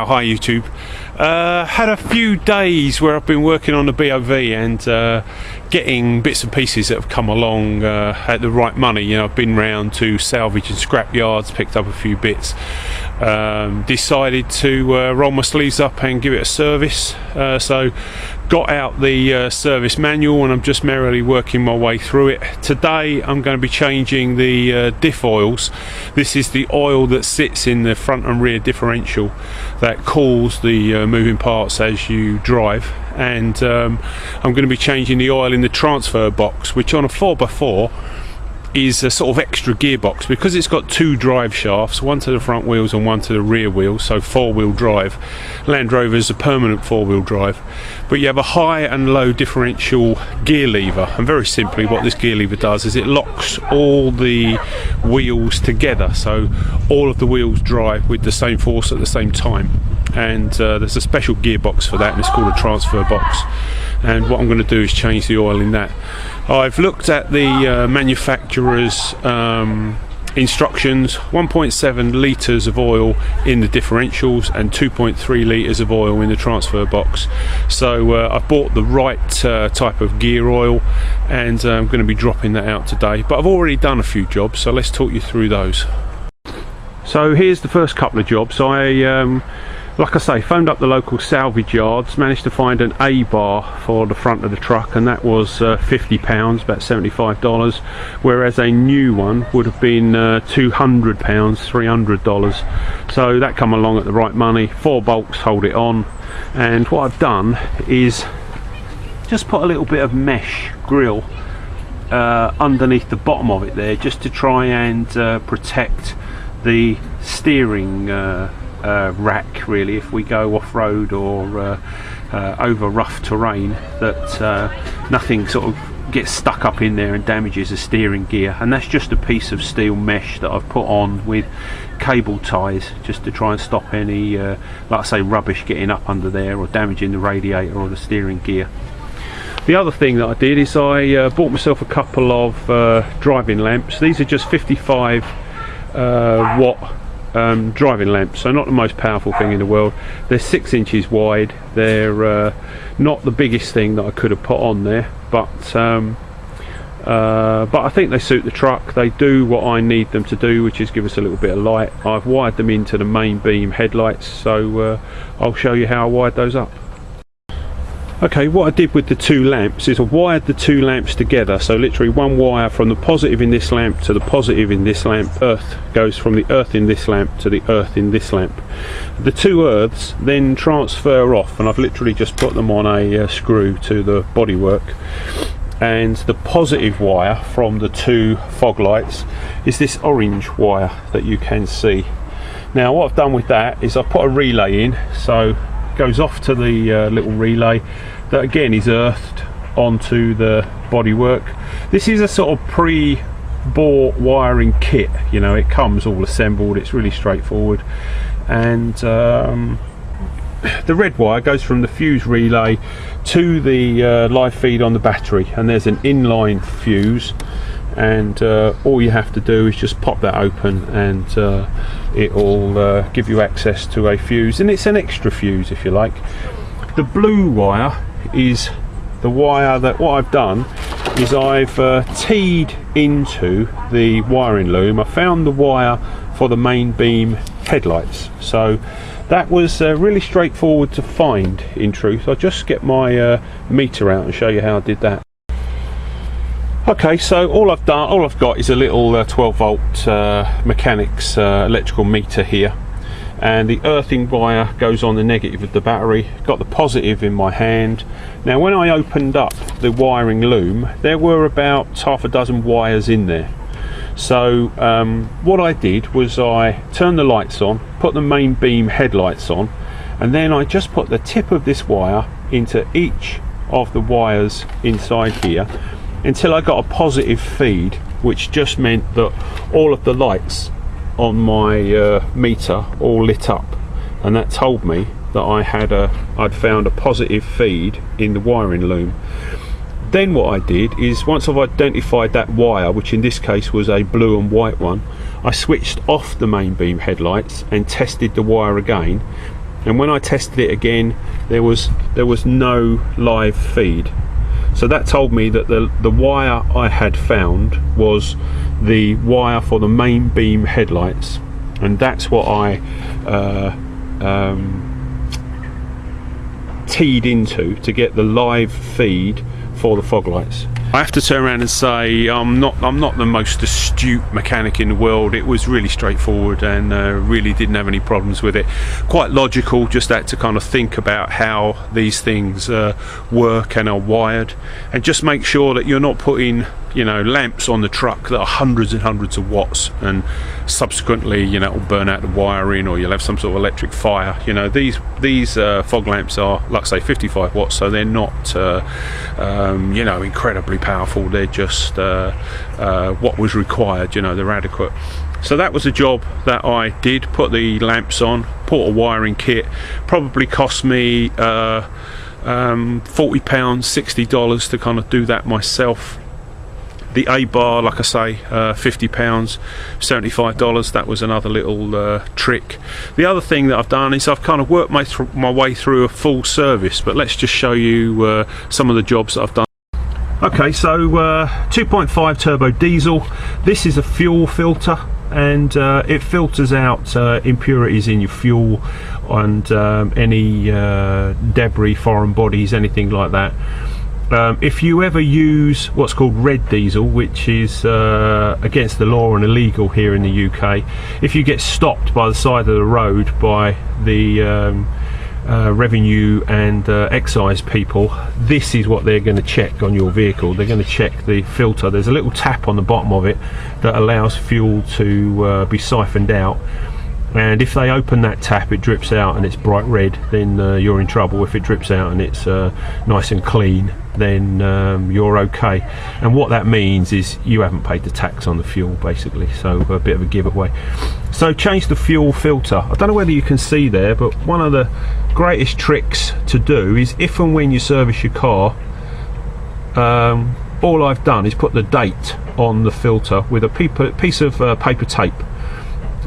Hi YouTube. Had a few days where I've been working on the BOV and getting bits and pieces that have come along at the right money. You know, I've been round to salvage and scrap yards, picked up a few bits, decided to roll my sleeves up and give it a service. So got out the service manual and I'm just merrily working my way through it. Today I'm going to be changing the diff oils. This is the oil that sits in the front and rear differential that cools the moving parts as you drive, and I'm going to be changing the oil in the transfer box, which on a 4x4 is a sort of extra gearbox because it's got two drive shafts, one to the front wheels and one to the rear wheels, so four-wheel drive. Land Rover is a permanent four-wheel drive, but you have a high and low differential gear lever, and very simply what this gear lever does is it locks all the wheels together, so all of the wheels drive with the same force at the same time. And there's a special gearbox for that, and it's called a transfer box. And what I'm going to do is change the oil in that. I've looked at the manufacturer's instructions: 1.7 litres of oil in the differentials and 2.3 litres of oil in the transfer box. So I've bought the right type of gear oil, and I'm going to be dropping that out today. But I've already done a few jobs, so let's talk you through those. So here's the first couple of jobs. Like I say, phoned up the local salvage yards, managed to find an A-bar for the front of the truck, and that was £50, about $75, whereas a new one would have been £200, $300. So that come along at the right money. 4 bolts hold it on, and what I've done is just put a little bit of mesh grill underneath the bottom of it there, just to try and protect the steering rack, really, if we go off-road or over rough terrain, that nothing sort of gets stuck up in there and damages the steering gear. And that's just a piece of steel mesh that I've put on with cable ties, just to try and stop any like I say, rubbish getting up under there or damaging the radiator or the steering gear. The other thing that I did is I bought myself a couple of driving lamps. These are just 55 watt driving lamps, so not the most powerful thing in the world. They're 6 inches wide. They're not the biggest thing that I could have put on there, but I think they suit the truck. They do what I need them to do, which is give us a little bit of light. I've wired them into the main beam headlights, so I'll show you how I wired those up. Okay, what I did with the two lamps is I wired the two lamps together, so literally one wire from the positive in this lamp to the positive in this lamp. Earth goes from the earth in this lamp to the earth in this lamp. The two earths then transfer off, and I've literally just put them on a screw to the bodywork. And the positive wire from the two fog lights is this orange wire that you can see. Now what I've done with that is I've put a relay in, so goes off to the little relay that again is earthed onto the bodywork. This is a sort of pre-bought wiring kit, you know, it comes all assembled, it's really straightforward. And the red wire goes from the fuse relay to the live feed on the battery, and there's an inline fuse, and all you have to do is just pop that open, and it will give you access to a fuse, and it's an extra fuse if you like. The blue wire is the wire that what I've done is I've teed into the wiring loom. I found the wire for the main beam headlights, so that was really straightforward to find, in truth. I'll just get my meter out and show you how I did that. Okay, so all I've got is a little 12 volt mechanics electrical meter here, and the earthing wire goes on the negative of the battery. Got the positive in my hand. Now when I opened up the wiring loom, there were about half a dozen wires in there. So what I did was I turned the lights on, put the main beam headlights on, and then I just put the tip of this wire into each of the wires inside here until I got a positive feed, which just meant that all of the lights on my meter all lit up, and that told me that I'd found a positive feed in the wiring loom. Then what I did is, once I've identified that wire, which in this case was a blue and white one, I switched off the main beam headlights and tested the wire again, and when I tested it again, there was no live feed. So that told me that the wire I had found was the wire for the main beam headlights, and that's what I teed into to get the live feed for the fog lights. I have to turn around and say I'm not the most astute mechanic in the world. It was really straightforward and really didn't have any problems with it. Quite logical, just had to kind of think about how these things work and are wired, and just make sure that you're not putting, you know, lamps on the truck that are hundreds and hundreds of watts, and subsequently, you know, it'll burn out the wiring, or you'll have some sort of electric fire. You know, these fog lamps are, like I say, 55 watts, so they're not you know, incredibly powerful. They're just what was required. You know, they're adequate. So that was a job that I did. Put the lamps on, bought a wiring kit. Probably cost me £40, $60 to kind of do that myself. The A-bar, like I say, £50, $75. That was another little trick. The other thing that I've done is I've kind of worked my way through a full service, but let's just show you some of the jobs that I've done. Okay, so 2.5 turbo diesel. This is a fuel filter, and it filters out impurities in your fuel and any debris, foreign bodies, anything like that. If you ever use what's called red diesel, which is against the law and illegal here in the UK, if you get stopped by the side of the road by the revenue and excise people, this is what they're going to check on your vehicle. They're going to check the filter. There's a little tap on the bottom of it that allows fuel to be siphoned out, and if they open that tap, it drips out and it's bright red, then you're in trouble. If it drips out and it's nice and clean, then you're okay. And what that means is you haven't paid the tax on the fuel, basically. So a bit of a giveaway. So change the fuel filter. I don't know whether you can see there, but one of the greatest tricks to do is, if and when you service your car, all I've done is put the date on the filter with a piece of paper tape.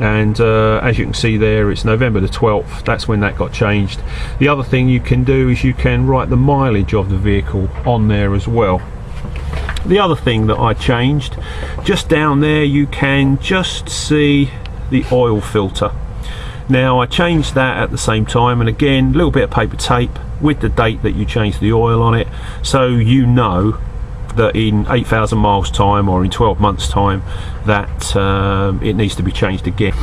And as you can see there, it's November the 12th. That's when that got changed. The other thing you can do is you can write the mileage of the vehicle on there as well. The other thing that I changed, just down there you can just see the oil filter. Now I changed that at the same time, and again a little bit of paper tape with the date that you changed the oil on it, so you know that in 8,000 miles time or in 12 months time that it needs to be changed again.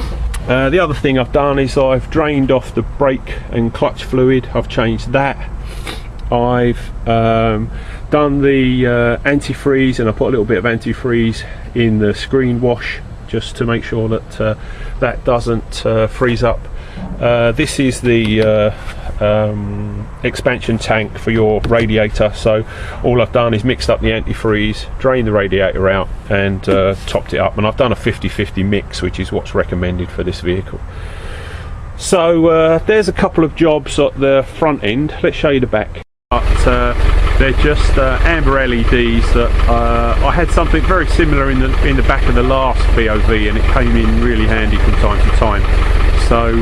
The other thing I've done is I've drained off the brake and clutch fluid. I've changed that. I've done the antifreeze, and I put a little bit of antifreeze in the screen wash just to make sure that that doesn't freeze up. This is the expansion tank for your radiator, so all I've done is mixed up the antifreeze, drained the radiator out, and topped it up, and I've done a 50-50 mix, which is what's recommended for this vehicle. So there's a couple of jobs at the front end. Let's show you the back. But they're just amber LEDs that I had something very similar in the back of the last BOV, and it came in really handy from time to time. So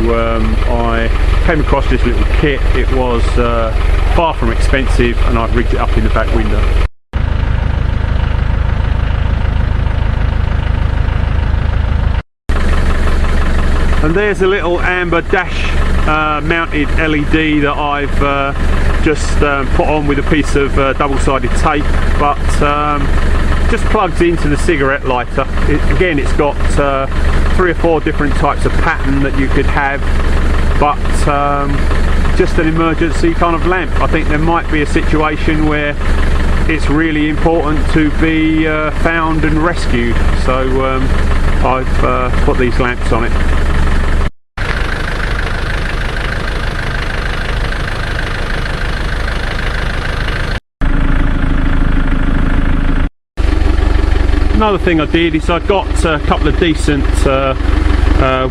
I came across this little kit. It was far from expensive, and I've rigged it up in the back window. And there's a little amber dash mounted LED that I've just put on with a piece of double-sided tape, but just plugs into the cigarette lighter. Again, it's got 3 or 4 different types of pattern that you could have, but just an emergency kind of lamp. I think there might be a situation where it's really important to be found and rescued, so I've put these lamps on it. Another thing I did is I got a couple of decent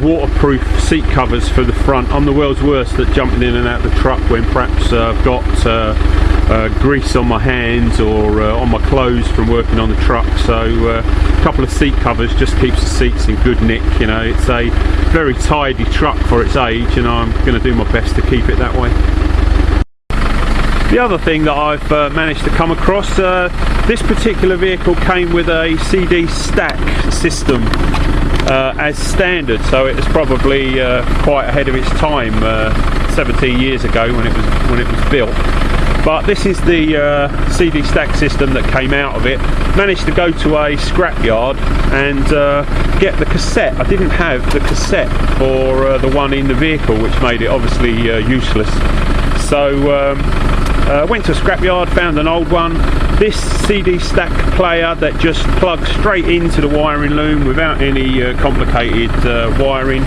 waterproof seat covers for the front. I'm the world's worst at jumping in and out of the truck when perhaps I've got grease on my hands or on my clothes from working on the truck. So a couple of seat covers just keeps the seats in good nick. You know, it's a very tidy truck for its age, and I'm going to do my best to keep it that way. The other thing that I've managed to come across, this particular vehicle came with a CD stack system as standard, so it was probably quite ahead of its time 17 years ago when it was built. But this is the CD stack system that came out of it. Managed to go to a scrapyard and get the cassette. I didn't have the cassette for the one in the vehicle, which made it obviously useless. So went to a scrapyard, found an old one. This CD stack player that just plugs straight into the wiring loom without any complicated wiring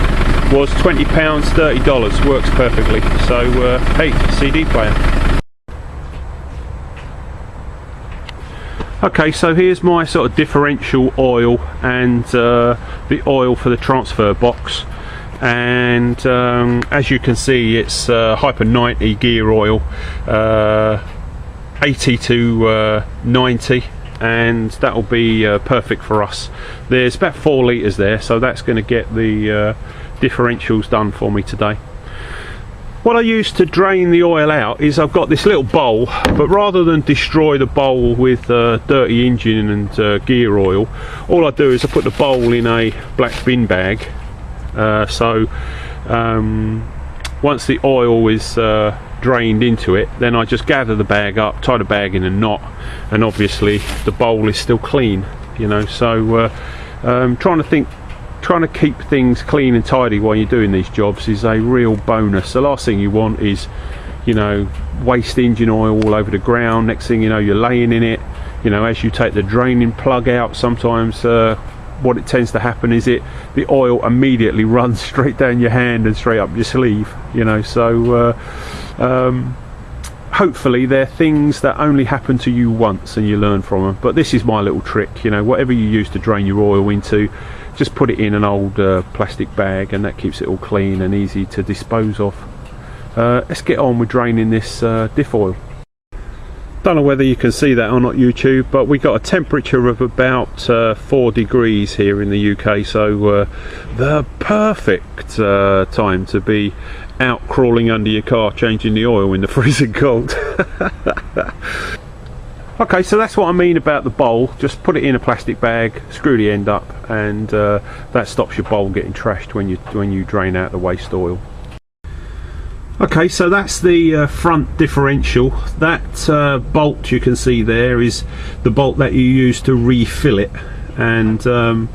was £20, $30. Works perfectly. So hey, CD player. Okay, so here's my sort of differential oil and the oil for the transfer box. And as you can see, it's Hyper 90 gear oil, 80 to 90, and that will be perfect for us. There's about 4 litres there, so that's going to get the differentials done for me today. What I use to drain the oil out is I've got this little bowl, but rather than destroy the bowl with dirty engine and gear oil, all I do is I put the bowl in a black bin bag. So once the oil is drained into it, then I just gather the bag up, tie the bag in a knot, and obviously the bowl is still clean, you know. So trying to keep things clean and tidy while you're doing these jobs is a real bonus. The last thing you want is, you know, waste engine oil all over the ground. Next thing you know, you're laying in it. You know, as you take the draining plug out, sometimes what it tends to happen is the oil immediately runs straight down your hand and straight up your sleeve, you know. So hopefully they're things that only happen to you once and you learn from them. But this is my little trick, you know. Whatever you use to drain your oil into, just put it in an old plastic bag, and that keeps it all clean and easy to dispose of. Let's get on with draining this diff oil. Don't know whether you can see that on YouTube, but we got a temperature of about 4 degrees here in the UK, so the perfect time to be out crawling under your car changing the oil in the freezing cold. Okay, so that's what I mean about the bowl. Just put it in a plastic bag, screw the end up, and that stops your bowl getting trashed when you drain out the waste oil. Okay, so that's the front differential. That bolt you can see there is the bolt that you use to refill it, and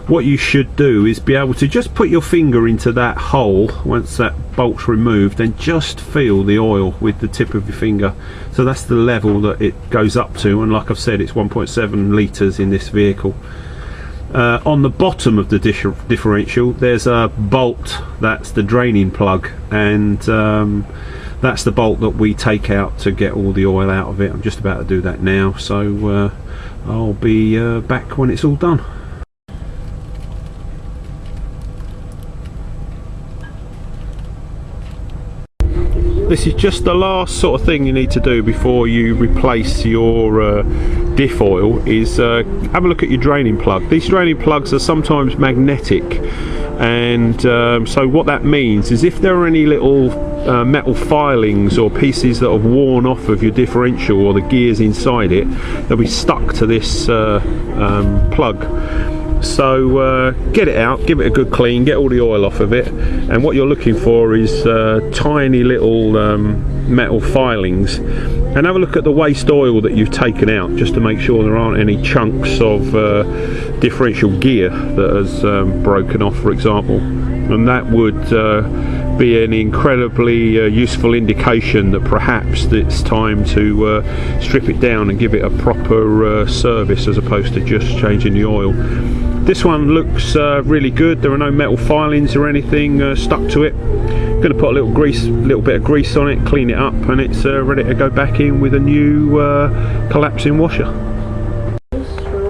what you should do is be able to just put your finger into that hole once that bolt's removed and just feel the oil with the tip of your finger. So that's the level that it goes up to, and like I've said, it's 1.7 litres in this vehicle. On the bottom of the differential there's a bolt that's the draining plug, and that's the bolt that we take out to get all the oil out of it. I'm just about to do that now, so I'll be back when it's all done. This is just the last sort of thing you need to do before you replace your diff oil, is have a look at your draining plug. These draining plugs are sometimes magnetic, and so what that means is if there are any little metal filings or pieces that have worn off of your differential or the gears inside it, they'll be stuck to this plug. So get it out, give it a good clean, get all the oil off of it, and what you're looking for is tiny little metal filings, and have a look at the waste oil that you've taken out, just to make sure there aren't any chunks of differential gear that has broken off, for example, and that would be an incredibly useful indication that perhaps it's time to strip it down and give it a proper service, as opposed to just changing the oil. This one looks really good. There are no metal filings or anything stuck to it. I'm going to put a little bit of grease on it, clean it up, and it's ready to go back in with a new collapsing washer.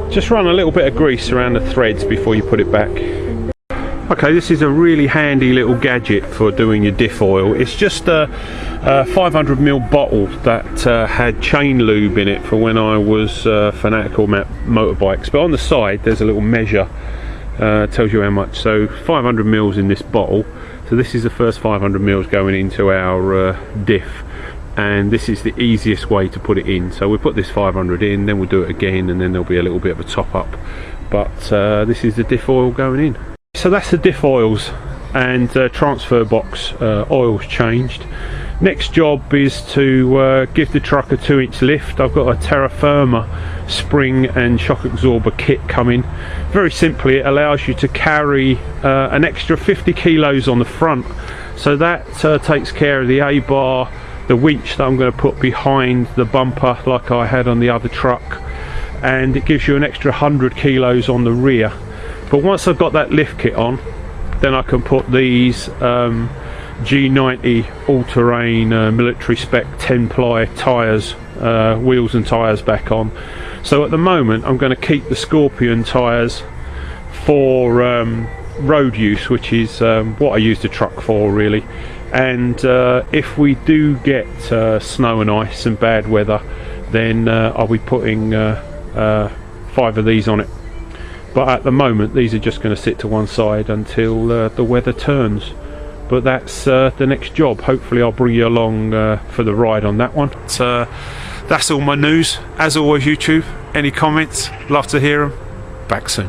Just run a little bit of grease around the threads before you put it back. Okay, this is a really handy little gadget for doing your diff oil. It's just a 500ml bottle that had chain lube in it for when I was fanatical about motorbikes. But on the side there's a little measure, tells you how much. So 500ml in this bottle. So this is the first 500ml going into our diff, and this is the easiest way to put it in. So we put this 500 in, then we'll do it again, and then there'll be a little bit of a top up. But this is the diff oil going in. So that's the diff oils and transfer box oils changed. Next job is to give the truck a 2-inch lift. I've got a Terra Firma spring and shock absorber kit coming. Very simply, it allows you to carry an extra 50 kilos on the front. So that takes care of the A-bar, the winch that I'm going to put behind the bumper like I had on the other truck, and it gives you an extra 100 kilos on the rear. But once I've got that lift kit on, then I can put these G90 all-terrain military spec 10-ply tyres, wheels and tyres back on. So at the moment I'm going to keep the Scorpion tyres for road use, which is what I use the truck for really. And if we do get snow and ice and bad weather, then I'll be putting 5 of these on it. But at the moment these are just going to sit to one side until the weather turns. But that's the next job. Hopefully I'll bring you along for the ride on that one. So that's all my news. As always, YouTube, any comments, love to hear them. Back soon.